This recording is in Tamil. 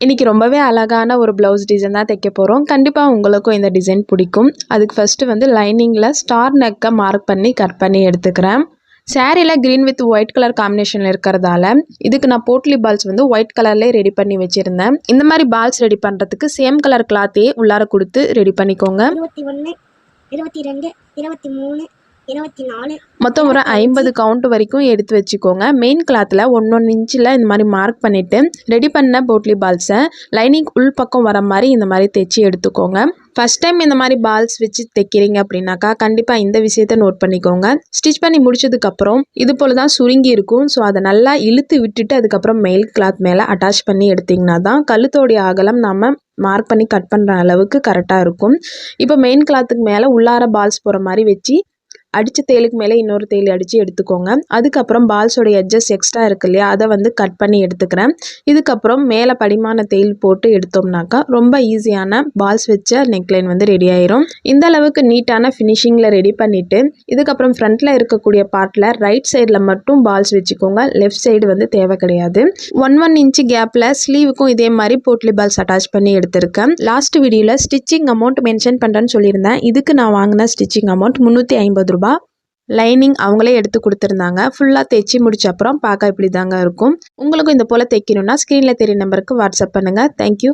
இன்றைக்கி ரொம்பவே அழகான ஒரு ப்ளவுஸ் டிசைன் தான் தைக்க போகிறோம். கண்டிப்பாக உங்களுக்கும் இந்த டிசைன் பிடிக்கும். அதுக்கு ஃபஸ்ட்டு வந்து லைனிங்கில் ஸ்டார் நெக்கை மார்க் பண்ணி கட் பண்ணி எடுத்துக்கிறேன். சாரியில் க்ரீன் வித் ஒயிட் கலர் காம்பினேஷனில் இருக்கிறதால இதுக்கு நான் போட்லி பால்ஸ் வந்து ஒயிட் கலர்லேயே ரெடி பண்ணி வச்சுருந்தேன். இந்த மாதிரி பால்ஸ் ரெடி பண்ணுறதுக்கு சேம் கலர் கிளாத்தையே உள்ளார கொடுத்து ரெடி பண்ணிக்கோங்க. 21, 22, 23, 24 மொத்தம் ஒரு 50 கவுண்ட் வரைக்கும் எடுத்து வச்சுக்கோங்க. மெயின் கிளாத்தில் 1 இன்ச்சில் இந்த மாதிரி மார்க் பண்ணிவிட்டு ரெடி பண்ண போட்லி பால்ஸை லைனிங் உள் பக்கம் வர மாதிரி இந்த மாதிரி தைச்சி எடுத்துக்கோங்க. ஃபஸ்ட் டைம் இந்த மாதிரி பால்ஸ் வச்சு தைக்கிறீங்க அப்படின்னாக்கா கண்டிப்பாக இந்த விஷயத்தை நோட் பண்ணிக்கோங்க. ஸ்டிச் பண்ணி முடிச்சதுக்கப்புறம் இது போல் தான் சுருங்கி இருக்கும். ஸோ அதை நல்லா இழுத்து விட்டுட்டு அதுக்கப்புறம் மெயில் கிளாத் மேலே அட்டாச் பண்ணி எடுத்திங்கன்னா தான் கழுத்தோடைய அகலம் நம்ம மார்க் பண்ணி கட் பண்ணுற அளவுக்கு கரெக்டாக இருக்கும். இப்போ மெயின் கிளாத்துக்கு மேலே உள்ளார பால்ஸ் போகிற மாதிரி வச்சு அடித்த தேலுக்கு மேலே இன்னொரு தேல் அடித்து எடுத்துக்கோங்க. அதுக்கப்புறம் பால்ஸோட எட்ஜஸ் எக்ஸ்ட்ரா இருக்கு இல்லையா, அதை வந்து கட் பண்ணி எடுத்துக்கிறேன். இதுக்கப்புறம் மேலே படிமான தேல் போட்டு எடுத்தோம்னாக்கா ரொம்ப ஈஸியான பால்ஸ் வச்ச நெக்லைன் வந்து ரெடி ஆயிரும். இந்த அளவுக்கு நீட்டான ஃபினிஷிங்கில் ரெடி பண்ணிவிட்டு இதுக்கப்புறம் ஃப்ரண்ட்டில் இருக்கக்கூடிய பார்ட்டில் ரைட் சைடில் மட்டும் பால்ஸ் வச்சுக்கோங்க. லெஃப்ட் சைடு வந்து தேவை கிடையாது. 1 இன்ச்சு கேப்பில் ஸ்லீவுக்கும் இதே மாதிரி போட்லி பால்ஸ் அட்டாச் பண்ணி எடுத்திருக்கேன். லாஸ்ட் வீடியோவில் ஸ்டிச்சிங் அமௌண்ட் மென்ஷன் பண்ணுறேன்னு சொல்லியிருந்தேன். இதுக்கு நான் வாங்கின ஸ்டிச்சிங் அமௌண்ட் 350 ரூபா. லைனிங் அவங்களே எடுத்து கொடுத்துருந்தாங்க. ஃபுல்லாக தைச்சி முடிச்ச அப்புறம் பார்க்க இப்படி தாங்க இருக்கும். உங்களுக்கும் இந்த போல் தைக்கணும்னா ஸ்க்ரீனில் தெரிய நம்பருக்கு வாட்ஸ்அப் பண்ணுங்கள். தேங்க்யூ.